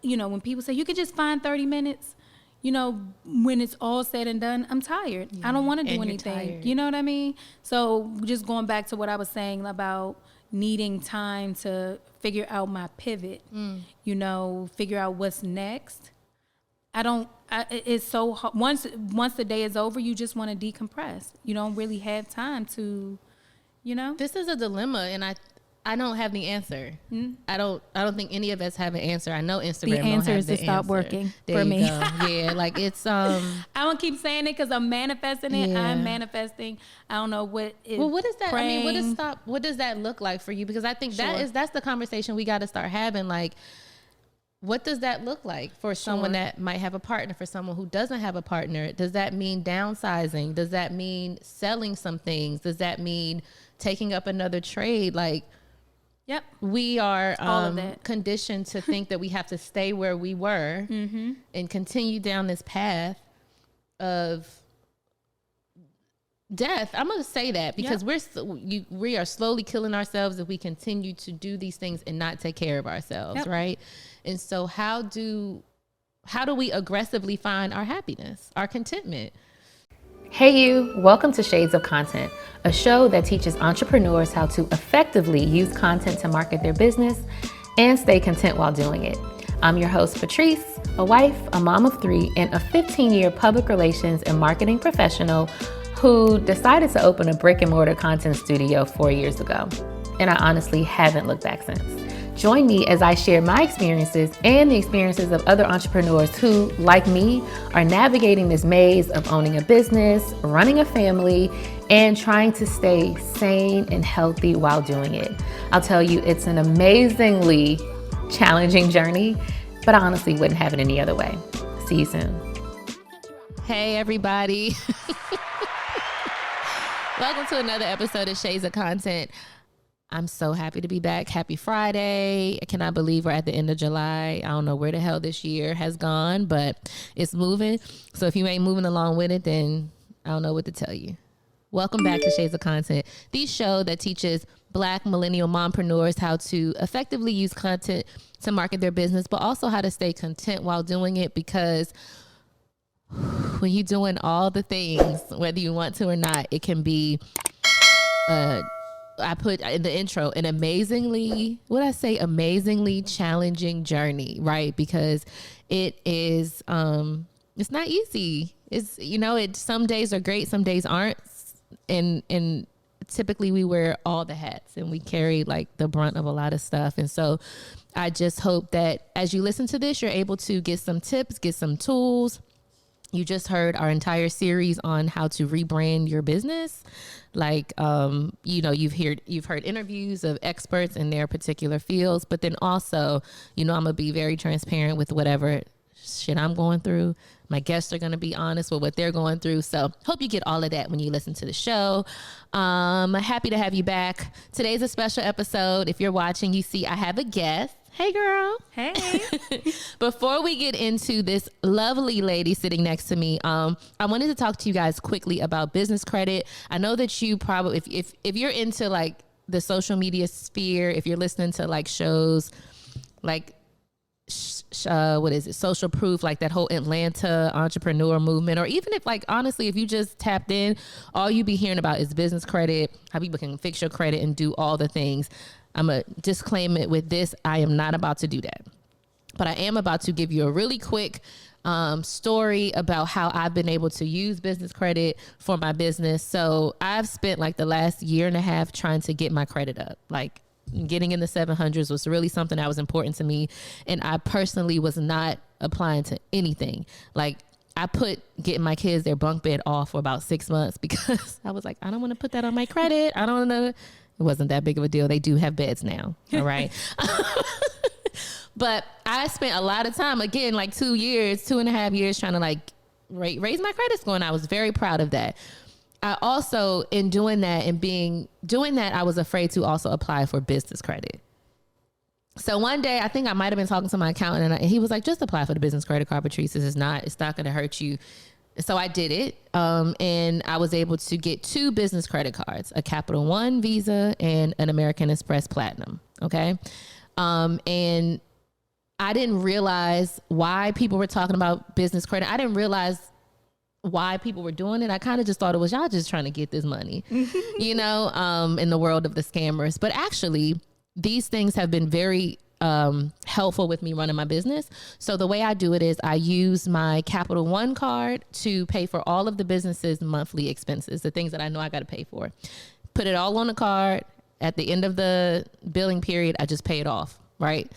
when people say you could just find 30 minutes, when it's all said and done, I'm tired. I don't want to do anything. You know what I mean? So just going back to what I was saying about needing time to figure out my pivot, figure out what's next. It's so hard. Once the day is over, you just want to decompress. You don't really have time to, This is a dilemma, and I don't have the answer. I don't think any of us have an answer. I know Instagram the answer don't have is the to stop answer. working There for you me. go. Yeah, like it's I don't keep saying it because I'm manifesting it. Yeah. I'm manifesting. I don't know what is. Well, what is that? Praying. What does that look like for you? Because I think that's the conversation we got to start having. Like, what does that look like for someone that might have a partner, for someone who doesn't have a partner? Does that mean downsizing? Does that mean selling some things? Does that mean taking up another trade? Like, yep, we are conditioned to think that we have to stay where we were and continue down this path of death. I'm going to say that because we are slowly killing ourselves if we continue to do these things and not take care of ourselves, right? And so how do we aggressively find our happiness, our contentment? Hey you, welcome to Shades of Content, a show that teaches entrepreneurs how to effectively use content to market their business and stay content while doing it. I'm your host, Patrice, a wife, a mom of 3, and a 15-year public relations and marketing professional who decided to open a brick and mortar content studio 4 years ago. And I honestly haven't looked back since. Join me as I share my experiences and the experiences of other entrepreneurs who, like me, are navigating this maze of owning a business, running a family, and trying to stay sane and healthy while doing it. I'll tell you, it's an amazingly challenging journey, but I honestly wouldn't have it any other way. See you soon. Hey, everybody. Welcome to another episode of Shades of Content. I'm so happy to be back. Happy Friday. I cannot believe we're at the end of July. I don't know where the hell this year has gone, but it's moving. So if you ain't moving along with it, then I don't know what to tell you. Welcome back to Shades of Content, the show that teaches Black millennial mompreneurs how to effectively use content to market their business, but also how to stay content while doing it, because when you're doing all the things, whether you want to or not, it can be I put in the intro, an amazingly challenging journey, right? Because it is, it's not easy. It's, some days are great, some days aren't. And typically we wear all the hats and we carry like the brunt of a lot of stuff. And so I just hope that as you listen to this, you're able to get some tips, get some tools. You just heard our entire series on how to rebrand your business. Like, you've heard interviews of experts in their particular fields, but then also, I'm going to be very transparent with whatever shit I'm going through. My guests are going to be honest with what they're going through. So hope you get all of that when you listen to the show. Happy to have you back. Today's a special episode. If you're watching, you see I have a guest. Hey, girl. Hey. Before we get into this lovely lady sitting next to me, I wanted to talk to you guys quickly about business credit. I know that you probably, if you're into like the social media sphere, if you're listening to like shows like, what is it? Social Proof, like that whole Atlanta entrepreneur movement, or even if like, honestly, if you just tapped in, all you be hearing about is business credit, how people can fix your credit and do all the things. I'm going to disclaim it with this. I am not about to do that, but I am about to give you a really quick story about how I've been able to use business credit for my business. So I've spent like the last year and a half trying to get my credit up. Like getting in the 700s was really something that was important to me. And I personally was not applying to anything. Like I put getting my kids their bunk bed off for about 6 months because I was like, I don't want to put that on my credit. I don't know. It wasn't that big of a deal. They do have beds now. All right. But I spent a lot of time, again, like 2.5 years trying to like raise my credit score. And I was very proud of that. I also, in doing that, I was afraid to also apply for business credit. So one day, I think I might've been talking to my accountant and he was like, just apply for the business credit card, Patrice. It's not going to hurt you. So I did it. And I was able to get 2 business credit cards, a Capital One Visa and an American Express Platinum. Okay. And I didn't realize why people were talking about business credit. I didn't realize why people were doing it. I kind of just thought it was y'all just trying to get this money, you know, in the world of the scammers. But actually, these things have been very helpful with me running my business. So the way I do it is I use my Capital One card to pay for all of the business's monthly expenses, the things that I know I got to pay for. Put it all on the card. At the end of the billing period, I just pay it off, right?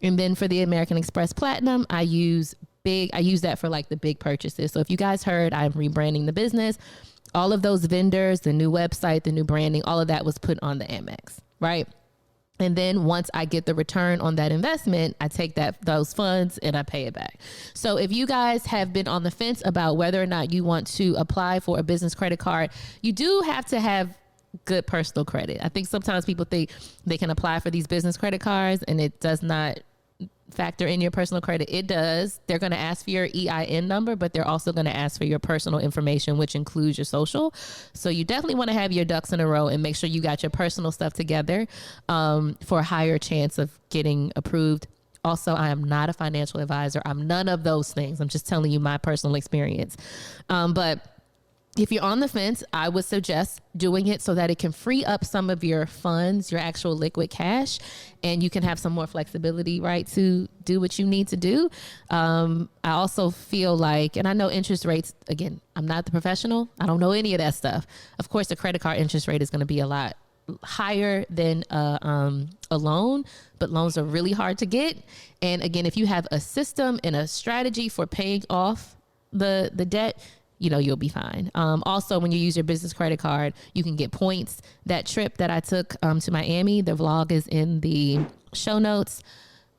And then for the American Express Platinum, I use that for like the big purchases. So if you guys heard, I'm rebranding the business. All of those vendors, the new website, the new branding, all of that was put on the Amex, right? And then once I get the return on that investment, I take those funds and I pay it back. So if you guys have been on the fence about whether or not you want to apply for a business credit card, you do have to have good personal credit. I think sometimes people think they can apply for these business credit cards and it does not factor in your personal credit. It does. They're going to ask for your EIN number, but they're also going to ask for your personal information, which includes your social. So you definitely want to have your ducks in a row and make sure you got your personal stuff together for a higher chance of getting approved. Also, I am not a financial advisor. I'm none of those things. I'm just telling you my personal experience. But if you're on the fence, I would suggest doing it so that it can free up some of your funds, your actual liquid cash, and you can have some more flexibility, right, to do what you need to do. I also feel like, and I know interest rates, again, I'm not the professional. I don't know any of that stuff. Of course, the credit card interest rate is going to be a lot higher than a loan, but loans are really hard to get. And again, if you have a system and a strategy for paying off the debt, you know, you'll be fine. Also, when you use your business credit card, you can get points. That trip that I took to Miami, the vlog is in the show notes.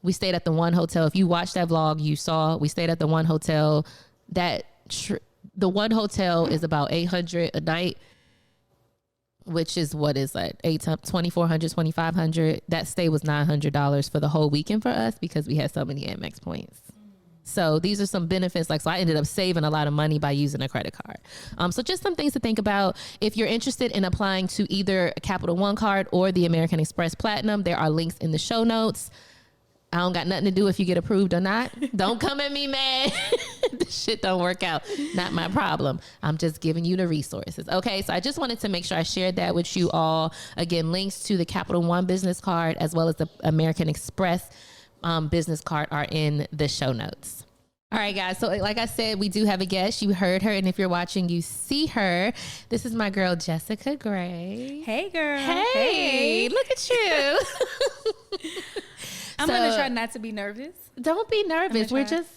We stayed at the one hotel. If you watched that vlog, you saw we stayed at the one hotel. The one hotel is about $800 a night, which is what is that? $2,400, $2,500. That stay was $900 for the whole weekend for us because we had so many Amex points. So these are some benefits. So I ended up saving a lot of money by using a credit card. So just some things to think about. If you're interested in applying to either a Capital One card or the American Express Platinum, there are links in the show notes. I don't got nothing to do if you get approved or not. Don't come at me, man. This shit don't work out. Not my problem. I'm just giving you the resources. Okay, so I just wanted to make sure I shared that with you all. Again, links to the Capital One business card as well as the American Express business card are in the show notes. All right, guys. So like I said, we do have a guest. You heard her. And if you're watching, you see her. This is my girl, Jessica Gray. Hey, girl. Hey. Look at you. I'm going to try not to be nervous. Don't be nervous. We're just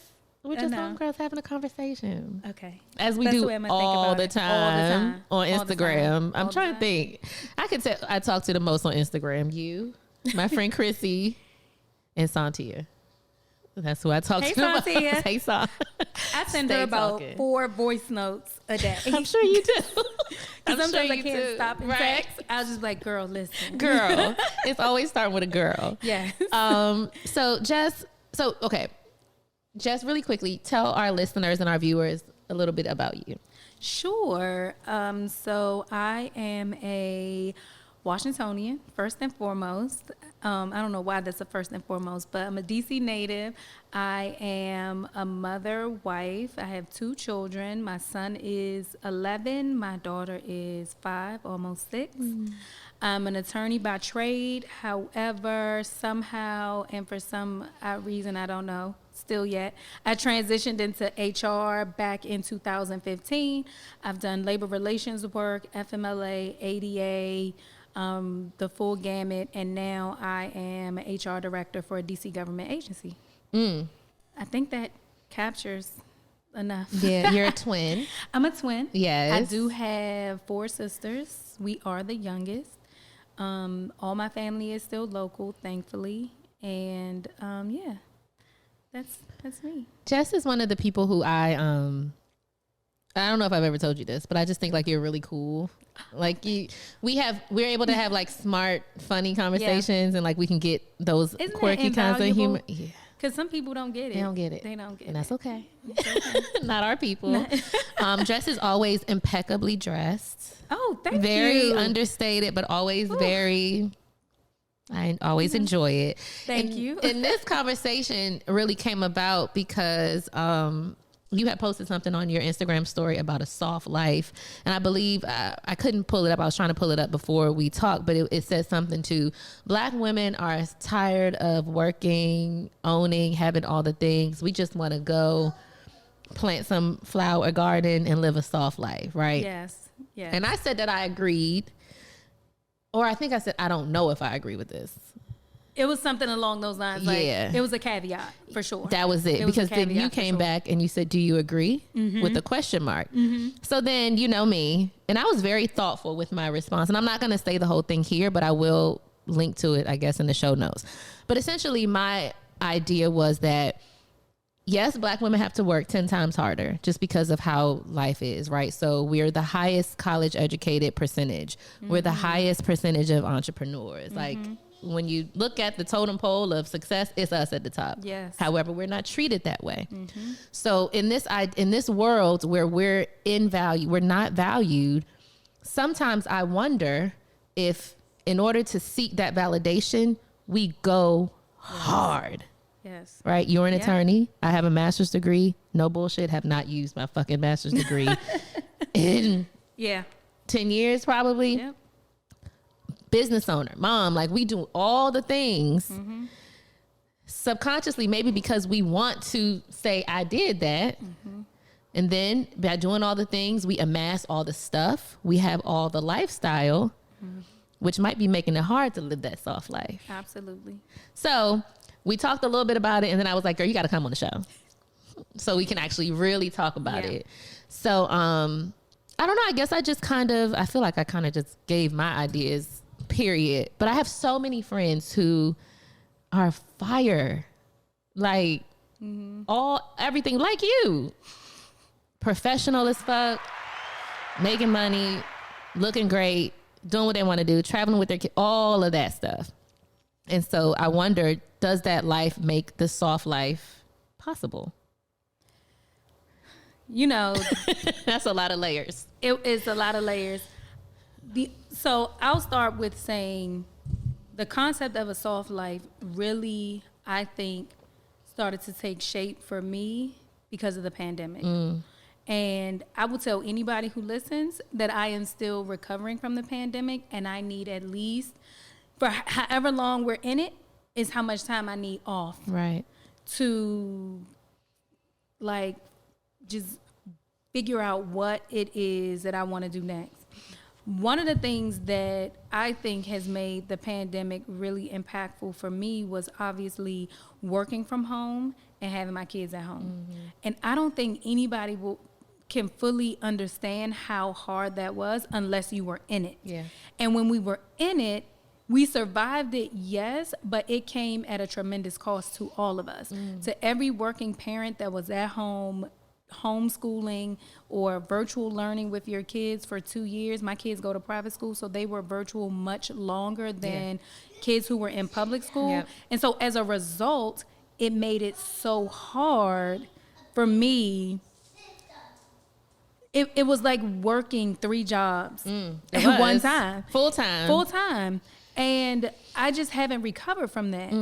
homegirls having a conversation. Okay. As we do all the time on Instagram. I'm trying to think. I could tell I talk to the most on Instagram. You, my friend Chrissy, and Santia. That's who I talk to. Santia. Hey, Santia. I send her about 4 voice notes a day. I'm sure you do. Because sometimes I can't stop and text. I was just like, girl, listen. Girl. It's always starting with a girl. Yes. Okay. Jess, really quickly, tell our listeners and our viewers a little bit about you. Sure. So I am a Washingtonian, first and foremost. I don't know why that's the first and foremost, but I'm a DC native. I am a mother, wife. I have 2 children. My son is 11. My daughter is 5, almost 6. I'm an attorney by trade. However, somehow, and for some reason, I don't know still yet, I transitioned into HR back in 2015. I've done labor relations work, FMLA, ADA, the full gamut, and now I am an HR director for a DC government agency. I think that captures enough. Yeah, you're a twin. I'm a twin. Yes. I do have 4 sisters. We are the youngest. All my family is still local, thankfully, and yeah, that's me. Jess is one of the people who I don't know if I've ever told you this, but I just think like you're really cool. Like we're able to have like smart, funny conversations, and like we can get those quirky kinds of humor. Yeah. Because some people don't get it. They don't get it. And that's okay. Not our people. Jess is always impeccably dressed. Oh, thank you. Very understated, but always very I always enjoy it. Thank you. And this conversation really came about because you had posted something on your Instagram story about a soft life. And I believe I couldn't pull it up. I was trying to pull it up before we talked, but it said something to Black women are tired of working, owning, having all the things. We just want to go plant some flower garden and live a soft life, right? Yes. Yes. And I said that I agreed. Or I think I said, I don't know if I agree with this. It was something along those lines. Like, Yeah. it was a caveat for sure. That was it. Because then you came back and you said, do you agree? With a question mark. So then, you know me, and I was very thoughtful with my response. And I'm not going to say the whole thing here, but I will link to it, I guess, in the show notes. But essentially, my idea was that, yes, Black women have to work 10 times harder just because of how life is, right? So we're the highest college educated percentage. We're the highest percentage of entrepreneurs. Like, when you look at the totem pole of success, it's us at the top. Yes. However, we're not treated that way. So in this world where we're not valued, sometimes I wonder if in order to seek that validation, we go hard. Yes. Right? You're an attorney. I have a master's degree. No bullshit. Have not used my fucking master's degree in 10 years probably. Yep. Business owner, mom, like we do all the things subconsciously, maybe because we want to say I did that. And then by doing all the things, we amass all the stuff. We have all the lifestyle, which might be making it hard to live that soft life. Absolutely. So we talked a little bit about it. And then I was like, girl, you got to come on the show so we can actually really talk about it. So I don't know. I guess I feel like I kind of just gave my ideas, period. But I have so many friends who are fire, like everything like you, professional as fuck, making money, looking great, doing what they want to do, traveling with their kids, all of that stuff. And so I wonder, does that life make the soft life possible? You know, that's a lot of layers. It is a lot of layers. So I'll start with saying the concept of a soft life really, I think, started to take shape for me because of the pandemic. And I will tell anybody who listens that I am still recovering from the pandemic, and I need at least, for however long we're in it, is how much time I need off. Right. To, like, just figure out what it is that I want to do next. One of the things that I think has made the pandemic really impactful for me was obviously working from home and having my kids at home. And I don't think anybody can fully understand how hard that was unless you were in it. Yeah. And when we were in it, we survived it, yes, but it came at a tremendous cost to all of us. To every working parent that was at home, homeschooling or virtual learning with your kids for 2 years. My kids go to private school, so they were virtual much longer than kids who were in public school. And so as a result, it made it so hard for me. It was like working 3 jobs at one time. Full time. And I just haven't recovered from that.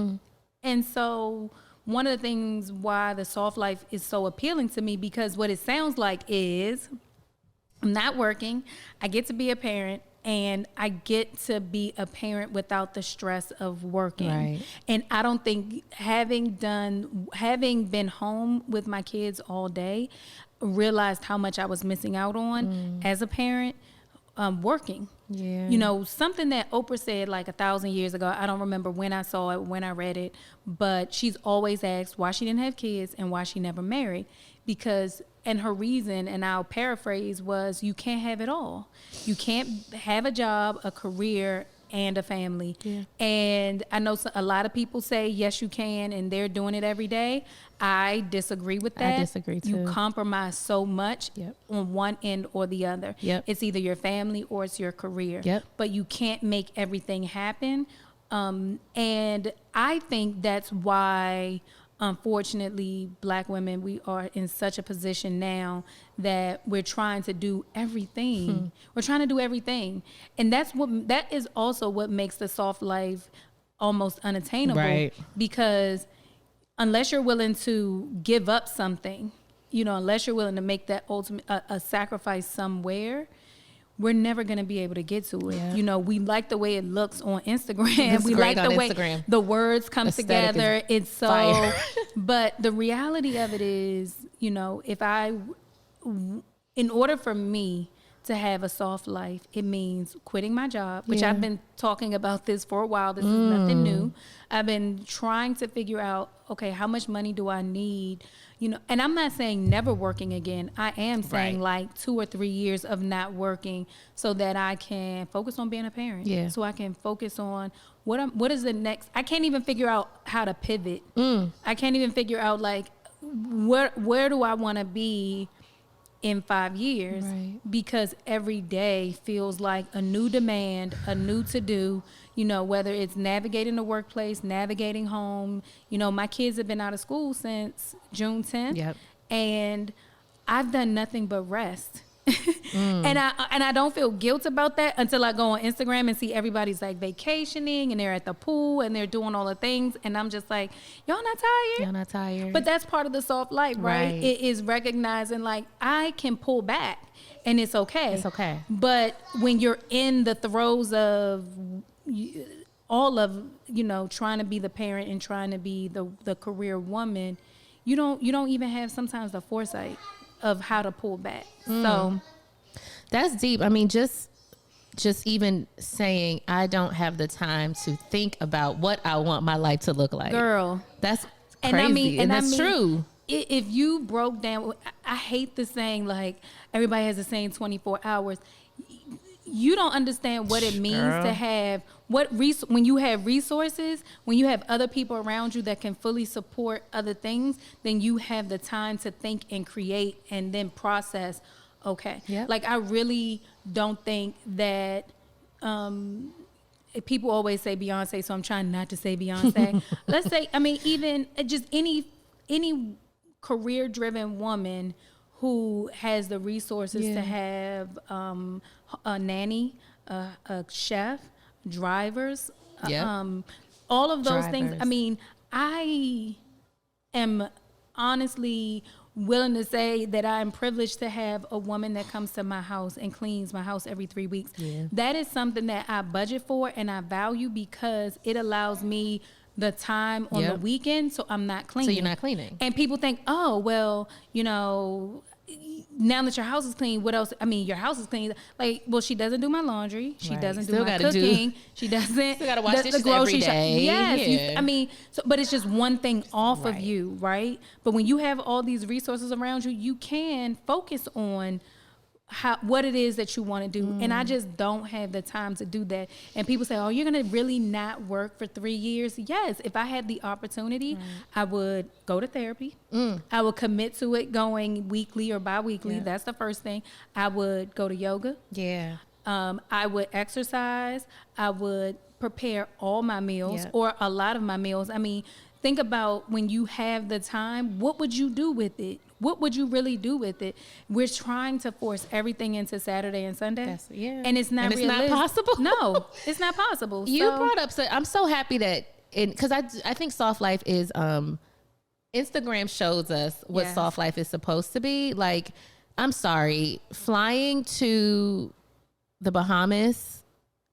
And so one of the things why the soft life is so appealing to me, because what it sounds like is I'm not working, I get to be a parent, and I get to be a parent without the stress of working. Right. And I don't think having been home with my kids all day, realized how much I was missing out on as a parent, working. Yeah. You know, something that Oprah said like 1,000 years ago, I don't remember when I saw it, when I read it, but she's always asked why she didn't have kids and why she never married. And her reason, and I'll paraphrase, was you can't have it all. You can't have a job, a career, and a family. Yeah. And I know a lot of people say, yes, you can, and they're doing it every day. I disagree with that. I disagree too. You compromise so much on one end or the other. It's either your family or it's your career. But you can't make everything happen. And I think that's why, unfortunately, Black women, we are in such a position now that we're trying to do everything. We're trying to do everything. And that is also what makes the soft life almost unattainable because unless you're willing to give up something, unless you're willing to make that ultimate a sacrifice somewhere, we're never going to be able to get to it. Yeah. We like the way it looks on Instagram. We like the way the words come together. It's so fire. But the reality of it is, in order for me to have a soft life, it means quitting my job, which I've been talking about this for a while. This is nothing new. I've been trying to figure out, okay, how much money do I need? And I'm not saying never working again. I am saying like 2 or 3 years of not working so that I can focus on being a parent. Yeah. So I can focus on what is the next. I can't even figure out how to pivot. I can't even figure out like where do I want to be in 5 years, because every day feels like a new demand, a new to-do, whether it's navigating the workplace, navigating home. My kids have been out of school since June 10th, and I've done nothing but rest. And I don't feel guilt about that until I go on Instagram and see everybody's like vacationing and they're at the pool and they're doing all the things, and I'm just like, y'all not tired? But that's part of the soft life, right? It is recognizing like I can pull back and it's okay. But when you're in the throes of all of trying to be the parent and trying to be the career woman, you don't even have sometimes the foresight of how to pull back. So that's deep. I mean, just even saying I don't have the time to think about what I want my life to look like. Girl, that's crazy. And that's true. If you broke down, I hate the saying like everybody has the same 24 hours. You don't understand what it means to have when you have resources, when you have other people around you that can fully support other things, then you have the time to think and create and then process. Okay. Yep. Like I really don't think that people always say Beyonce, so I'm trying not to say Beyonce. Let's say, I mean, even just any career-driven woman who has the resources to have a nanny, a chef, drivers, all of those things. I mean, I am honestly willing to say that I'm privileged to have a woman that comes to my house and cleans my house every 3 weeks. Yeah. That is something that I budget for and I value because it allows me the time on the weekend, so I'm not cleaning. So you're not cleaning. And people think, oh, well, now that your house is clean, what else? I mean, your house is clean. Like, well, she doesn't do my laundry. She doesn't do my cooking. She doesn't. Still gotta wash dishes every day. Yes. But it's just one thing off of you, right? But when you have all these resources around you, you can focus on what it is that you want to do. And I just don't have the time to do that. And people say, oh, you're going to really not work for 3 years? Yes. If I had the opportunity, I would go to therapy. I would commit to it going weekly or bi-weekly. Yeah. That's the first thing. I would go to yoga. Yeah. I would exercise. I would prepare all my meals or a lot of my meals. I mean, think about when you have the time, what would you do with it? What would you really do with it? We're trying to force everything into Saturday and Sunday. And it's not realistic. It's not possible. No, it's not possible. You brought up, so I'm so happy that, because I think soft life is, Instagram shows us what soft life is supposed to be. Like, I'm sorry, flying to the Bahamas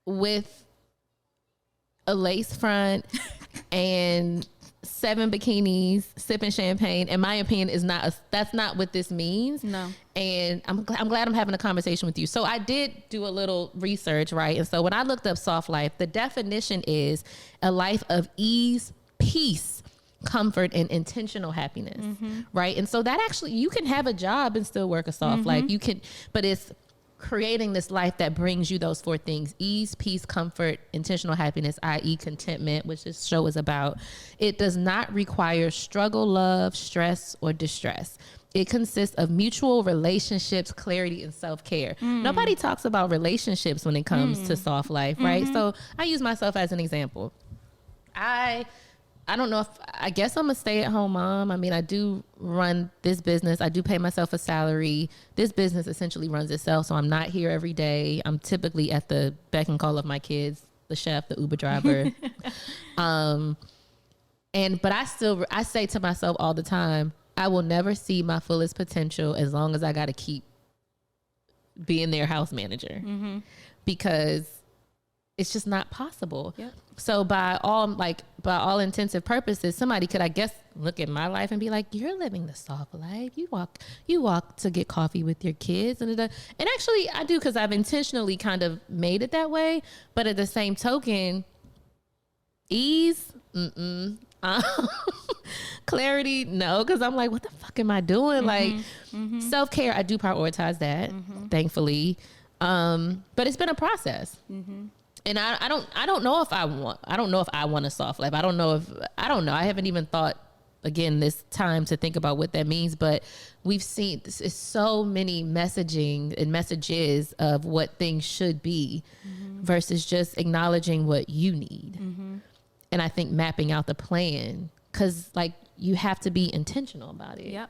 with a lace front and 7 bikinis, sipping champagne, in my opinion, that's not what this means. No. And I'm glad I'm having a conversation with you. So I did do a little research, right? And so when I looked up soft life, the definition is a life of ease, peace, comfort, and intentional happiness, right? And so that actually, you can have a job and still work a soft life. You can, but it's creating this life that brings you those 4 things: ease, peace, comfort, intentional happiness, i.e. contentment, which this show is about. It does not require struggle, love, stress, or distress. It consists of mutual relationships, clarity, and self-care. Nobody talks about relationships when it comes to soft life, right? So I use myself as an example. I don't know if, I guess I'm a stay-at-home mom. I mean, I do run this business. I do pay myself a salary. This business essentially runs itself, so I'm not here every day. I'm typically at the beck and call of my kids the chef, the Uber driver. But I say to myself all the time, I will never see my fullest potential as long as I got to keep being their house manager, because it's just not possible. Yep. So by all intensive purposes, somebody could, I guess, look at my life and be like, you're living the soft life. You walk to get coffee with your kids. And actually I do, because I've intentionally kind of made it that way. But at the same token, ease, clarity, no, because I'm like, what the fuck am I doing? Self-care, I do prioritize that, thankfully. But it's been a process. And I don't know if I want a soft life. I don't know. I haven't even thought, again, this time to think about what that means, but we've seen it's so many messaging and messages of what things should be versus just acknowledging what you need. And I think mapping out the plan, because like you have to be intentional about it. Yep.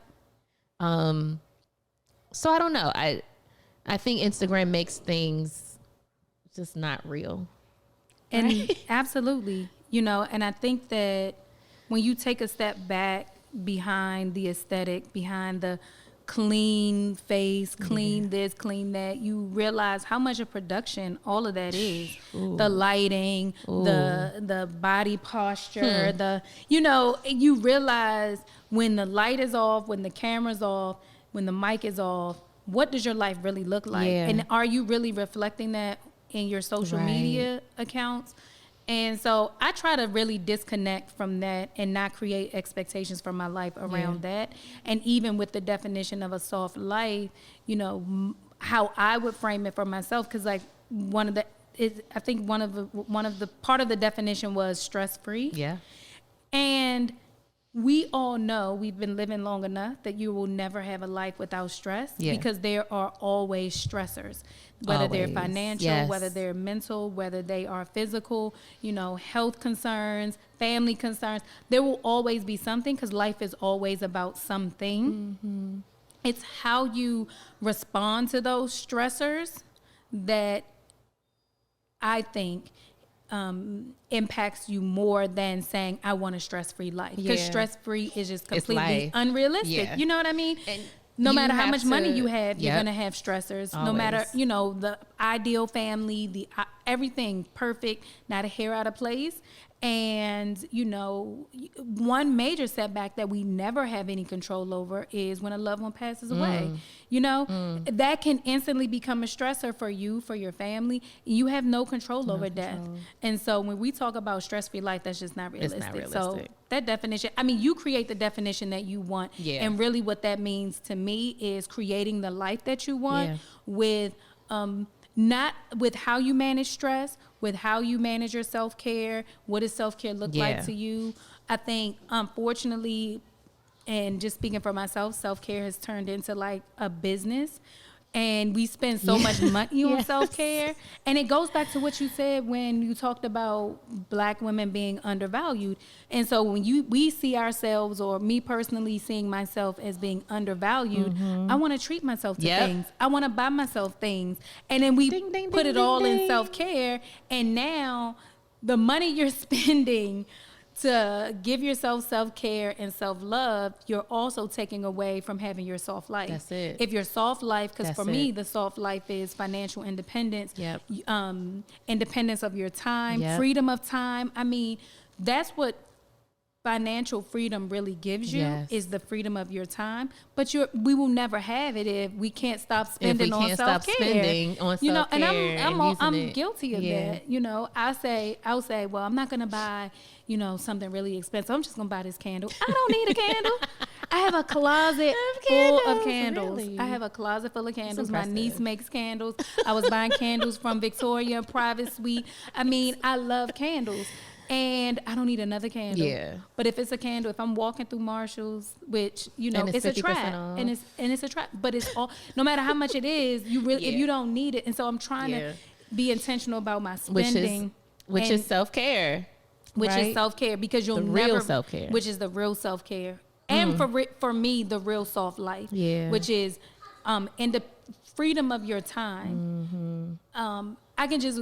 So I don't know. I think Instagram makes things just not real. And right? Absolutely. And I think that when you take a step back behind the aesthetic, behind the clean face, clean this, clean that, you realize how much of production all of that is. Ooh. The lighting, ooh. the body posture, you realize when the light is off, when the camera's off, when the mic is off, what does your life really look like? Yeah. And are you really reflecting that in your social media accounts? And so I try to really disconnect from that and not create expectations for my life around that. And even with the definition of a soft life, how I would frame it for myself, because like I think one of the part of the definition was stress-free. Yeah. And we all know, we've been living long enough, that you will never have a life without stress, because there are always stressors, whether they're financial, whether they're mental, whether they are physical, health concerns, family concerns. There will always be something, because life is always about something. It's how you respond to those stressors that I think impacts you more than saying I want a stress-free life, because stress-free is just completely unrealistic. You know what I mean? And no matter how much money you have, you're gonna have stressors. Always. No matter the ideal family, everything perfect, not a hair out of place. And one major setback that we never have any control over is when a loved one passes away. That can instantly become a stressor for you, for your family. You have no control over death. And so when we talk about stress-free life, that's just not realistic. It's not realistic. So that definition, you create the definition that you want. Yeah. And really what that means to me is creating the life that you want with not with how you manage stress, with how you manage your self-care. What does self-care look like to you? I think, unfortunately, and just speaking for myself, self-care has turned into like a business. And we spend so much money on self-care. And it goes back to what you said when you talked about Black women being undervalued. And so when we see ourselves, or me personally seeing myself as being undervalued, I want to treat myself to things. I want to buy myself things. And then we put it all in self-care. And now the money you're spending to give yourself self-care and self-love, you're also taking away from having your soft life. That's it. If your soft life, because for me, the soft life is financial independence, independence of your time, freedom of time. That's what financial freedom really gives you, is the freedom of your time. But we will never have it if we can't stop spending on self-care. And I'm guilty of that. I'll say, well, I'm not going to buy, something really expensive. I'm just going to buy this candle. I don't need a candle. I have a closet full of candles. Really? I have a closet full of candles. My niece makes candles. I was buying candles from Victoria Private Suite. I love candles. And I don't need another candle. Yeah. But if it's a candle, if I'm walking through Marshall's, which it's a trap, and it's a trap. But it's all, no matter how much it is, you really if you don't need it. And so I'm trying to be intentional about my spending, which is self-care, is self-care, because you'll never real self-care, which is the real self-care, and for me the real soft life, which is in the freedom of your time. I can just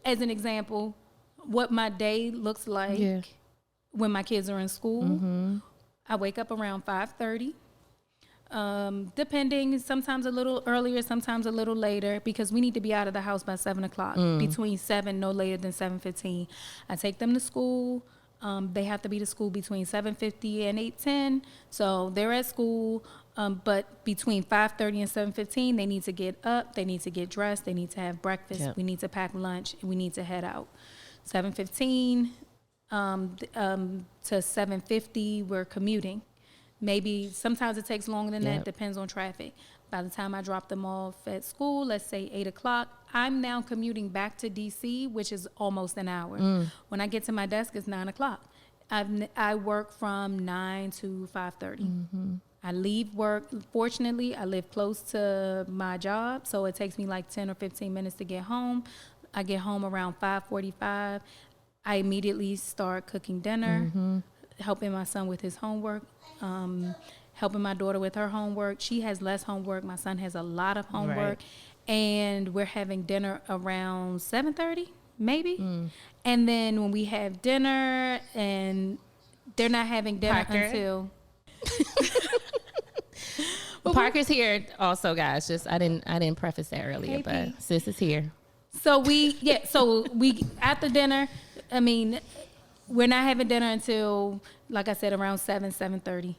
as an example, what my day looks like when my kids are in school, I wake up around 5:30. Depending, sometimes a little earlier, sometimes a little later, because we need to be out of the house by 7 o'clock, between 7, no later than 7:15. I take them to school. They have to be to school between 7:50 and 8:10. So they're at school. But between 5:30 and 7:15, they need to get up, they need to get dressed, they need to have breakfast, we need to pack lunch, and we need to head out. 7:15 to 7:50, we're commuting. Maybe sometimes it takes longer than that, depends on traffic. By the time I drop them off at school, let's say 8 o'clock, I'm now commuting back to DC, which is almost an hour. When I get to my desk, it's 9 o'clock. I work from 9 to 5:30. I leave work. Fortunately, I live close to my job, so it takes me like 10 or 15 minutes to get home. I get home around 5:45. I immediately start cooking dinner, helping my son with his homework, helping my daughter with her homework. She has less homework. My son has a lot of homework. And we're having dinner around 7:30, maybe. And then when we have dinner, and they're not having dinner until... Parker's here also, guys. Just I didn't preface that earlier, but sis is here. So we after dinner, I mean, we're not having dinner until, like I said, around 7:30.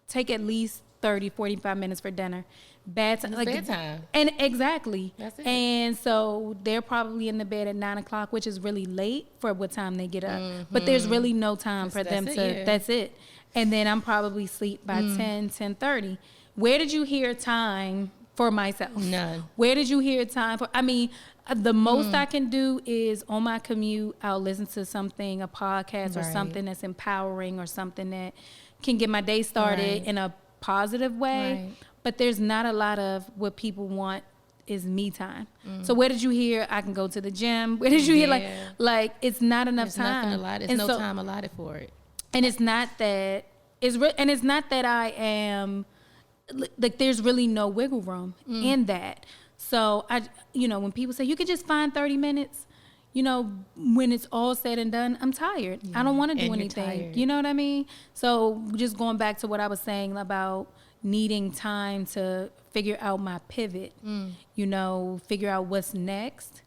Take at least 30-45 minutes for dinner. Bedtime. And exactly. That's it. And so they're probably in the bed at 9 o'clock, which is really late for what time they get up. But there's really no time for them to. That's it. And then I'm probably asleep by 10:30. Where did you hear time for myself? None. Where did you hear time for? I mean, the most I can do is on my commute, I'll listen to something, a podcast or something that's empowering or something that can get my day started in a positive way. But there's not a lot of what people want is me time. So where did you hear I can go to the gym? Where did you hear like it's not enough time? There's no time allotted for it. And it's not that it's not that I am like there's really no wiggle room in that. So when people say you could just find 30 minutes, when it's all said and done, I'm tired. I don't want to do anything. You know what I mean? So just going back to what I was saying about needing time to figure out my pivot, figure out what's next.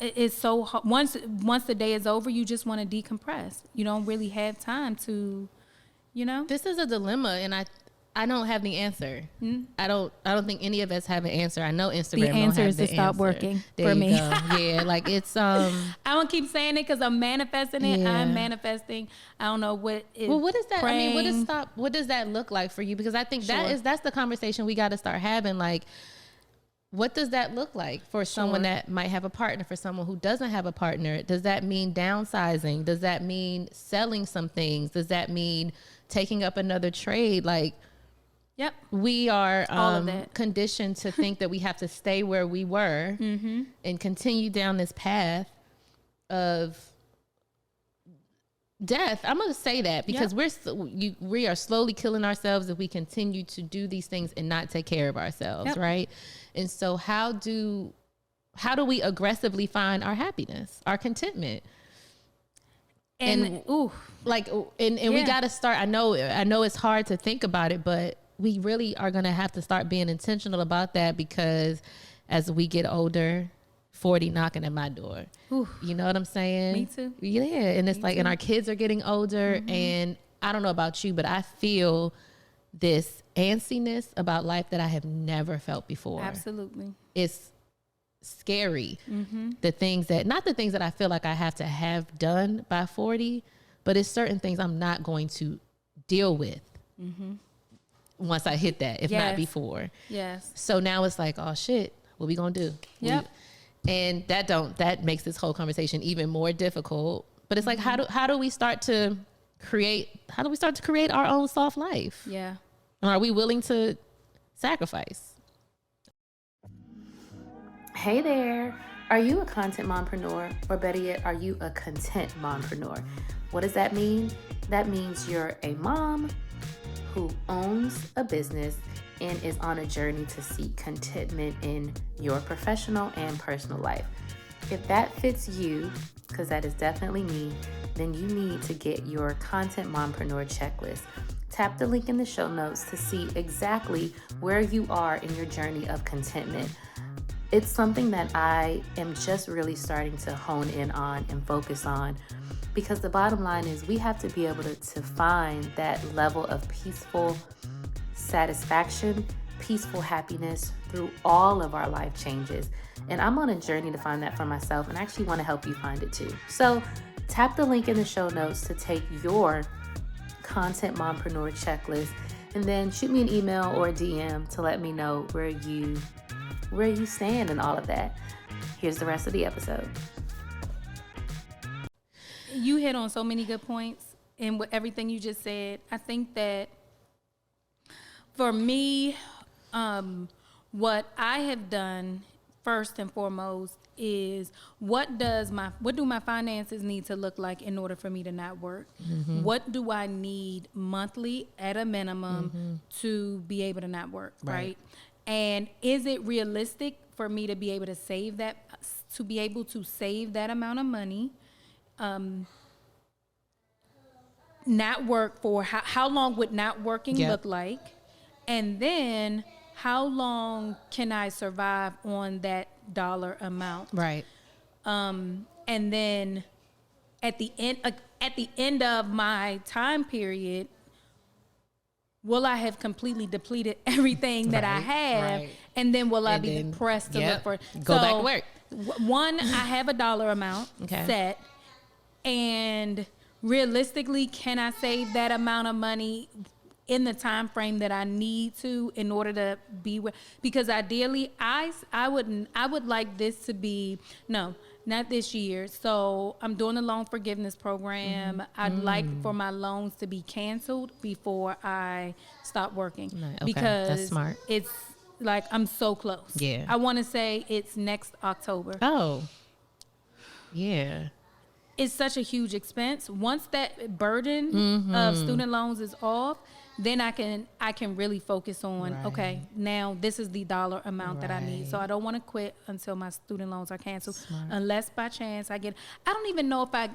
It's so hard. Once the day is over, you just want to decompress. You don't really have time to, This is a dilemma, and I don't have the answer. I don't think any of us have an answer. I know Instagram. The answer is to stop working for me. Yeah, like it's. I don't keep saying it because I'm manifesting it. Yeah. I'm manifesting. I don't know what. Well, what is that? Praying. I mean, what does that look like for you? Because I think that's the conversation we got to start having. Like, what does that look like for someone that might have a partner? For someone who doesn't have a partner, does that mean downsizing? Does that mean selling some things? Does that mean taking up another trade? Like. Yep. We are conditioned to think that we have to stay where we were and continue down this path of death. I'm going to say that because we are slowly killing ourselves if we continue to do these things and not take care of ourselves, right? And so how do we aggressively find our happiness, our contentment? And we got to start. I know it's hard to think about it, but we really are going to have to start being intentional about that because as we get older, 40 knocking at my door. Ooh. You know what I'm saying? Me too. Yeah. And it's and our kids are getting older and I don't know about you, but I feel this antsiness about life that I have never felt before. Absolutely. It's scary. The things that I feel like I have to have done by 40, but it's certain things I'm not going to deal with. Once I hit that, if not before. Yes. So now it's like, oh shit, what we gonna do? Yep. And that makes this whole conversation even more difficult. But it's like, how do we start to create our own soft life? Yeah. And are we willing to sacrifice? Hey there. Are you a content mompreneur? Or better yet, are you a content mompreneur? What does that mean? That means you're a mom who owns a business and is on a journey to seek contentment in your professional and personal life. If that fits you, because that is definitely me, then you need to get your Content Mompreneur checklist. Tap the link in the show notes to see exactly where you are in your journey of contentment. It's something that I am just really starting to hone in on and focus on, because the bottom line is we have to be able to find that level of peaceful satisfaction, peaceful happiness through all of our life changes. And I'm on a journey to find that for myself, and I actually want to help you find it too. So tap the link in the show notes to take your Content Mompreneur checklist, and then shoot me an email or a DM to let me know where you stand in all of that. Here's the rest of the episode. You hit on so many good points in everything you just said. I think that for me, what I have done first and foremost is what do my finances need to look like in order for me to not work? Mm-hmm. What do I need monthly at a minimum to be able to not work, right? And is it realistic for me to be able to save that amount of money? Not work for how long would not working look like? And then how long can I survive on that dollar amount? Right. And then at the end of my time period, will I have completely depleted everything that I have? Right. And then will I be pressed to look for it? Go back to work. One, I have a dollar amount set, and realistically, can I save that amount of money in the time frame that I need to in order to be with? Because ideally, I would like this to be not this year. So I'm doing a loan forgiveness program. I'd like for my loans to be canceled before I stop working. Okay, because that's smart. It's like I'm so close. Yeah. I want to say it's next October. Oh. Yeah. It's such a huge expense. Once that burden of student loans is off, then I can really focus on, okay, now this is the dollar amount that I need. So I don't want to quit until my student loans are canceled. Smart. Unless by chance I don't even know if I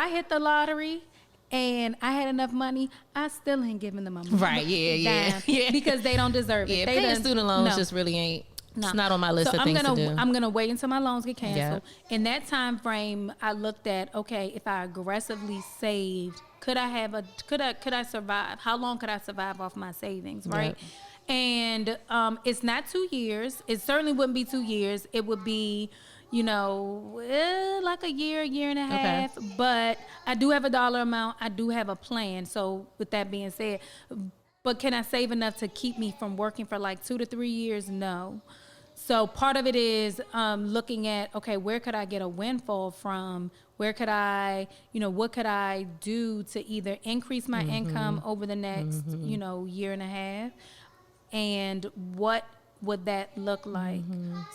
hit the lottery and I had enough money, I still ain't giving them a right. Yeah. Because they don't deserve it. Yeah, paying student loans just really ain't. No. It's not on my list of things to do. I'm gonna wait until my loans get canceled. In that time frame, I looked at, okay, if I aggressively saved, could I survive? How long could I survive off my savings, right? Yep. And it's not 2 years. It certainly wouldn't be 2 years. It would be, like a year and a half. Okay. But I do have a dollar amount. I do have a plan. So with that being said, but can I save enough to keep me from working for like 2 to 3 years? No. So part of it is looking at, okay, where could I get a windfall from? Where could I, what could I do to either increase my income over the next, year and a half? And what would that look like?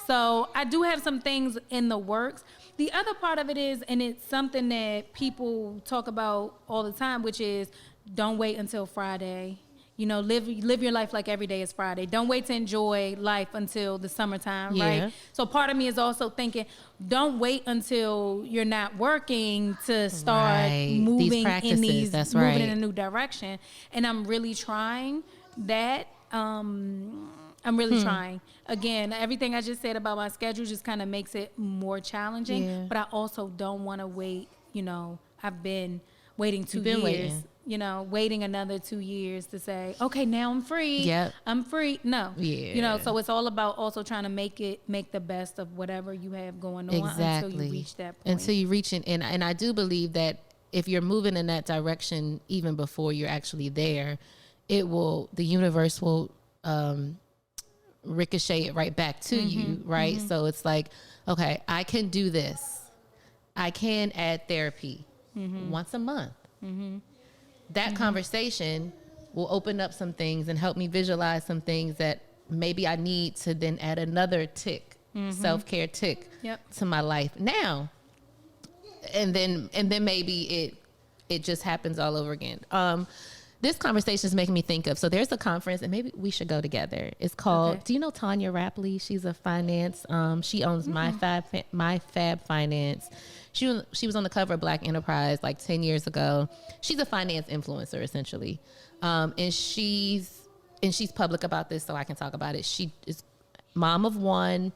So I do have some things in the works. The other part of it is, and it's something that people talk about all the time, which is don't wait until Friday. Live your life like every day is Friday. Don't wait to enjoy life until the summertime, right? So part of me is also thinking, don't wait until you're not working to start moving in a new direction. And I'm really trying that. I'm really trying. Again, everything I just said about my schedule just kind of makes it more challenging. Yeah. But I also don't want to wait. I've been waiting 2 years. Waiting another 2 years to say, okay, now I'm free. Yep. I'm free. No. Yeah. So it's all about also trying to make the best of whatever you have going on until you reach that point. Until you reach it. And I do believe that if you're moving in that direction, even before you're actually there, the universe will ricochet it right back to you. Right. So it's like, okay, I can do this. I can add therapy once a month. That conversation will open up some things and help me visualize some things that maybe I need to then add another tick, self-care tick to my life now. And then maybe it just happens all over again. this conversation is making me think of, so there's a conference and maybe we should go together. It's called, do you know Tanya Rapley? She's a finance. She owns My Fab Finance. She was on the cover of Black Enterprise like 10 years ago. She's a finance influencer essentially. And she's public about this, so I can talk about it. She is mom of one,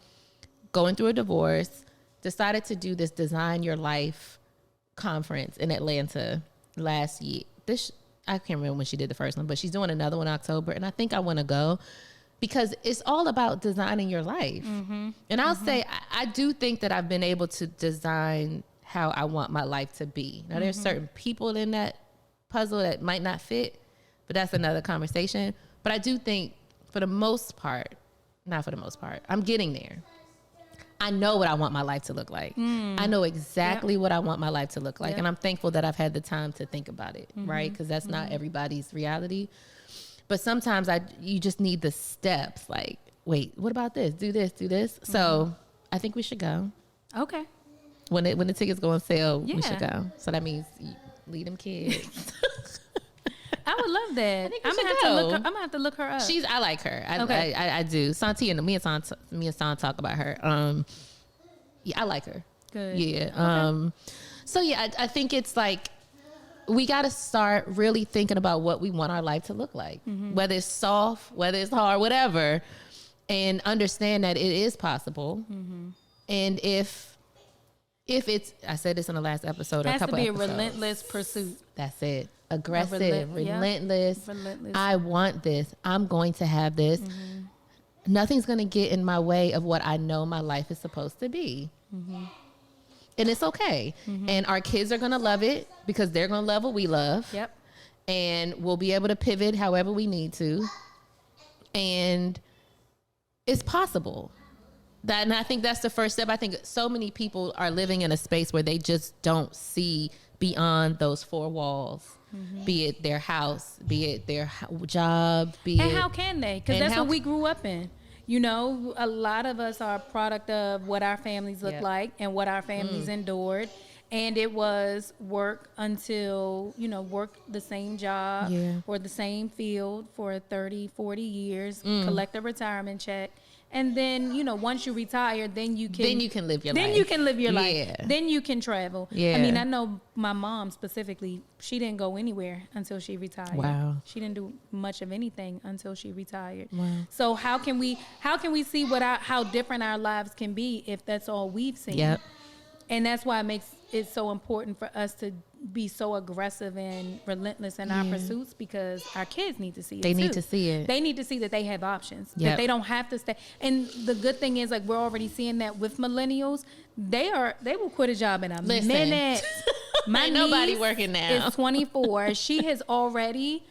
going through a divorce, decided to do this Design Your Life conference in Atlanta last year. I can't remember when she did the first one, but she's doing another one in October, and I think I want to go because it's all about designing your life. And I'll say I do think that I've been able to design how I want my life to be. Now, there's certain people in that puzzle that might not fit, but that's another conversation. But I do think for the most part, not for the most part, I'm getting there. I know what I want my life to look like. I know exactly what I want my life to look like. And I'm thankful that I've had the time to think about it, right? Because that's not everybody's reality. But sometimes you just need the steps. Like, wait, what about this? Do this, do this. So I think we should go. Okay. When the tickets go on sale, we should go. So that means you lead them kids. I would love that. I'm gonna have to look her up. I like her. I do. Santi and me and San talk about her. Yeah, I like her. Good. Yeah. Okay. So yeah, I think it's like we got to start really thinking about what we want our life to look like, whether it's soft, whether it's hard, whatever, and understand that it is possible. And if it's, I said this in the last episode, it has a couple to be episodes. A relentless pursuit. That's it. Aggressive, relentless. Relentless. I want this. I'm going to have this. Nothing's going to get in my way of what I know my life is supposed to be. And it's okay. And our kids are going to love it because they're going to love what we love. Yep. And we'll be able to pivot however we need to. And it's possible. And I think that's the first step. I think so many people are living in a space where they just don't see beyond those four walls, be it their house, be it their job, and how can they? Because that's what we grew up in. You know, a lot of us are a product of what our families look like and what our families endured. And it was work until, work the same job or the same field for 30, 40 years, collect a retirement check. And then, once you retire, then you can live your life. Then you can live your life. Then you can travel. Yeah. I mean, I know my mom specifically, she didn't go anywhere until she retired. Wow. She didn't do much of anything until she retired. Wow. So how can we see how different our lives can be if that's all we've seen? Yep. And that's why it makes it so important for us to be so aggressive and relentless in our pursuits, because our kids need to see it. They need to see it. They need to see that they have options, that they don't have to stay. And the good thing is, like, we're already seeing that with millennials. They will quit a job in a minute. My Ain't nobody working now. Is 24. She has already.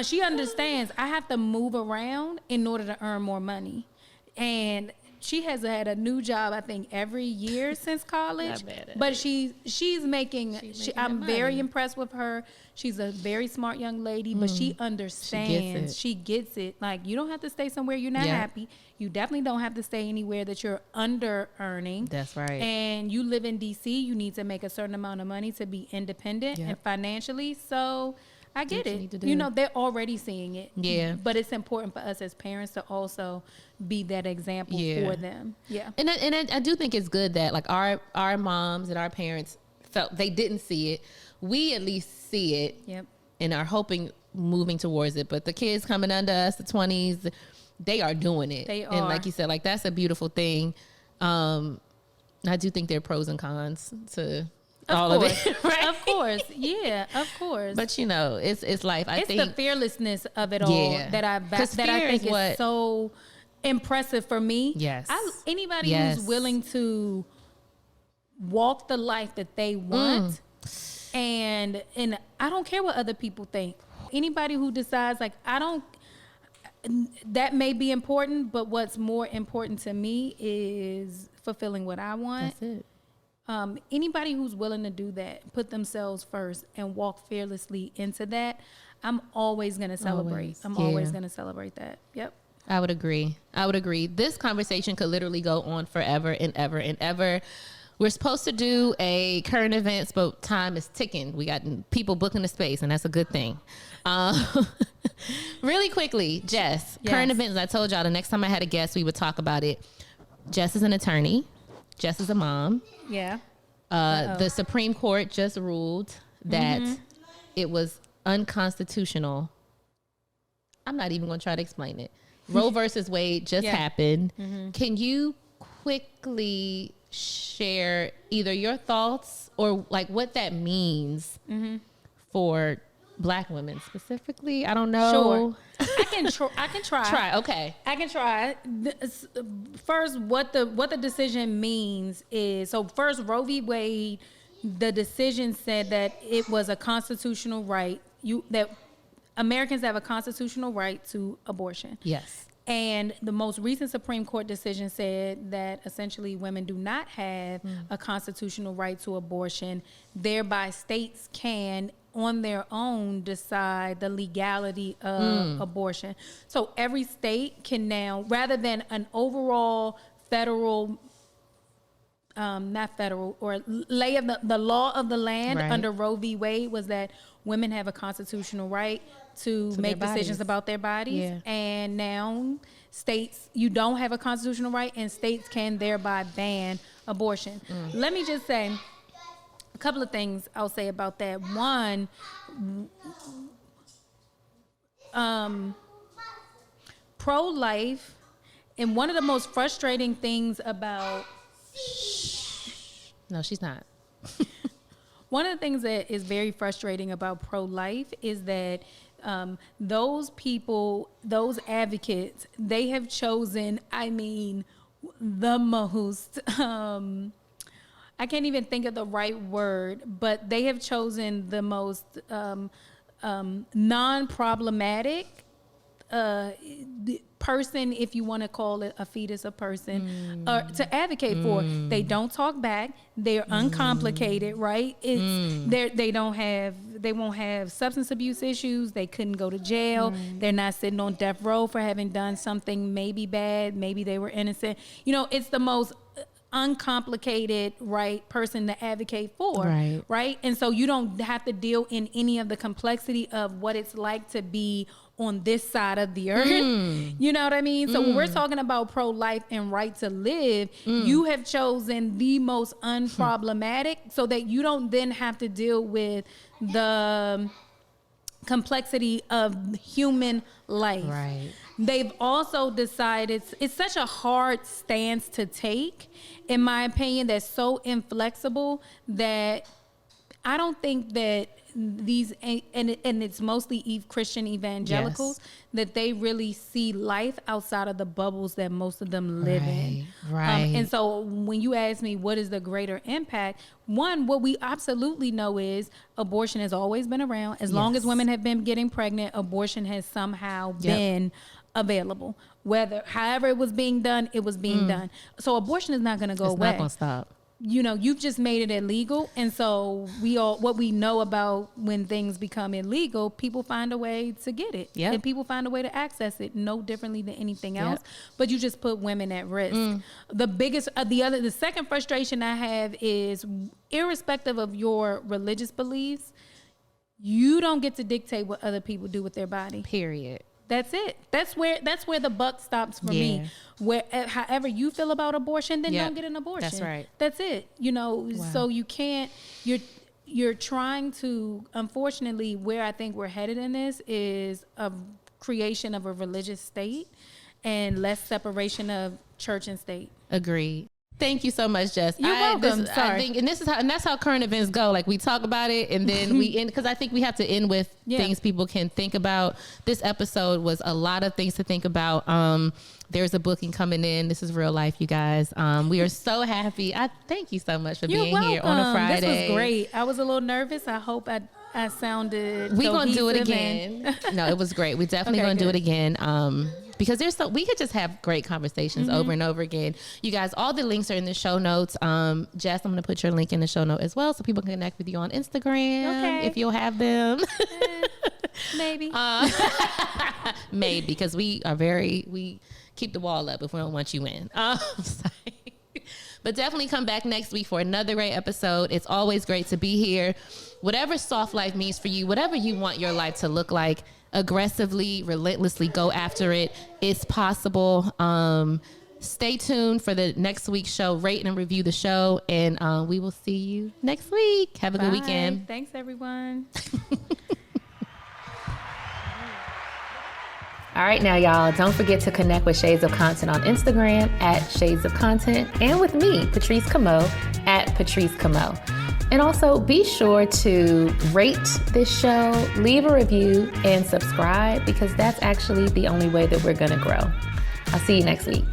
She understands I have to move around in order to earn more money, and she has had a new job, I think, every year since college. But she's making. I'm very impressed with her. She's a very smart young lady, but she understands. She gets it. Like, you don't have to stay somewhere you're not happy. You definitely don't have to stay anywhere that you're under earning. That's right. And you live in DC. You need to make a certain amount of money to be independent and financially. So I get it. They're already seeing it. Yeah. But it's important for us as parents to also be that example for them. Yeah. And I do think it's good that, like, our moms and our parents felt they didn't see it. We at least see it. Yep. And are hoping moving towards it. But the kids coming under us, the 20s, they are doing it. They are. And like you said, like, that's a beautiful thing. I do think there are pros and cons to all of it, right? Of course, yeah, of course. But it's life. I think it's the fearlessness of it all that I think is so impressive for me. Yes. Anybody who's willing to walk the life that they want, and I don't care what other people think. Anybody who decides, like, that may be important, but what's more important to me is fulfilling what I want. That's it. Anybody who's willing to do that, put themselves first and walk fearlessly into that, I'm always going to celebrate. I'm always going to celebrate that. Yep. I would agree. This conversation could literally go on forever and ever and ever. we're supposed to do a current events, but time is ticking. We got people booking the space, and that's a good thing. Really quickly, Jess, current events. I told y'all the next time I had a guest, we would talk about it. Jess is an attorney. Jess is a mom. Yeah. The Supreme Court just ruled that it was unconstitutional. I'm not even going to try to explain it. Roe versus Wade just happened. Can you quickly share either your thoughts or like what that means for Black women specifically? I don't know. Sure. I can try. Okay. I can try. First, what the decision means is, so first, Roe v. Wade, the decision said that it was a constitutional right. That Americans have a constitutional right to abortion. Yes. And the most recent Supreme Court decision said that essentially women do not have a constitutional right to abortion. Thereby, states can, on their own, decide the legality of abortion. So every state can now, rather than an overall federal, not federal, or lay of the law of the land under Roe v. Wade was that women have a constitutional right to make decisions about their bodies. Yeah. And now states, you don't have a constitutional right, and states can thereby ban abortion. Let me just say a couple of things I'll say about that. One, pro-life, and one of the most frustrating things about... No, she's not. One of the things that is very frustrating about pro-life is that those people, those advocates, they have chosen, the most, I can't even think of the right word, but they have chosen the most non-problematic person, if you want to call it a fetus, a person, to advocate for. They don't talk back. They're uncomplicated, right? They won't have substance abuse issues. They couldn't go to jail. They're not sitting on death row for having done something maybe bad. Maybe they were innocent. It's the most uncomplicated, right, person to advocate for, right? And so you don't have to deal in any of the complexity of what it's like to be on this side of the earth. You know what I mean? So when we're talking about pro-life and right to live, you have chosen the most unproblematic so that you don't then have to deal with the complexity of human life. Right. They've also decided, it's such a hard stance to take, in my opinion, that's so inflexible that I don't think that these, and it's mostly Christian evangelicals, that they really see life outside of the bubbles that most of them live in. Right. And so when you ask me what is the greater impact, one, what we absolutely know is abortion has always been around. As long as women have been getting pregnant, abortion has somehow been available. However it was being done, it was being done. So abortion is not going to go away. It's not going to stop. You've just made it illegal. And so what we know about when things become illegal, people find a way to get it. Yep. And people find a way to access it no differently than anything else. But you just put women at risk. The second frustration I have is, irrespective of your religious beliefs, you don't get to dictate what other people do with their body. Period. That's it. That's where the buck stops for me. Where however you feel about abortion, then don't get an abortion. That's right. That's it. So you can't. You're trying to. Unfortunately, where I think we're headed in this is a creation of a religious state and less separation of church and state. Agreed. Thank you so much, Jess. You're welcome. Sorry. That's how current events go. Like, we talk about it and then we end, because I think we have to end with things people can think about. This episode was a lot of things to think about. There's a booking coming in. This is real life, you guys. We are so happy. I thank you so much for being here on a Friday. This was great. I was a little nervous. I hope I sounded We're going to do it again. No, it was great. We definitely going to do it again. Because we could just have great conversations over and over again. You guys, all the links are in the show notes. Jess, I'm going to put your link in the show note as well, so people can connect with you on Instagram if you'll have them. Maybe. Maybe, because we keep the wall up if we don't want you in. Sorry. But definitely come back next week for another great episode. It's always great to be here. Whatever soft life means for you, whatever you want your life to look like, aggressively, relentlessly go after it. It's possible. Stay tuned for the next week's show. Rate and review the show, and we will see you next week. Have a good weekend. Thanks, everyone. All right, now, y'all, don't forget to connect with Shades of Content on Instagram at Shades of Content, and with me, Patrice Camo, at Patrice Camo. And also be sure to rate this show, leave a review, and subscribe, because that's actually the only way that we're going to grow. I'll see you next week.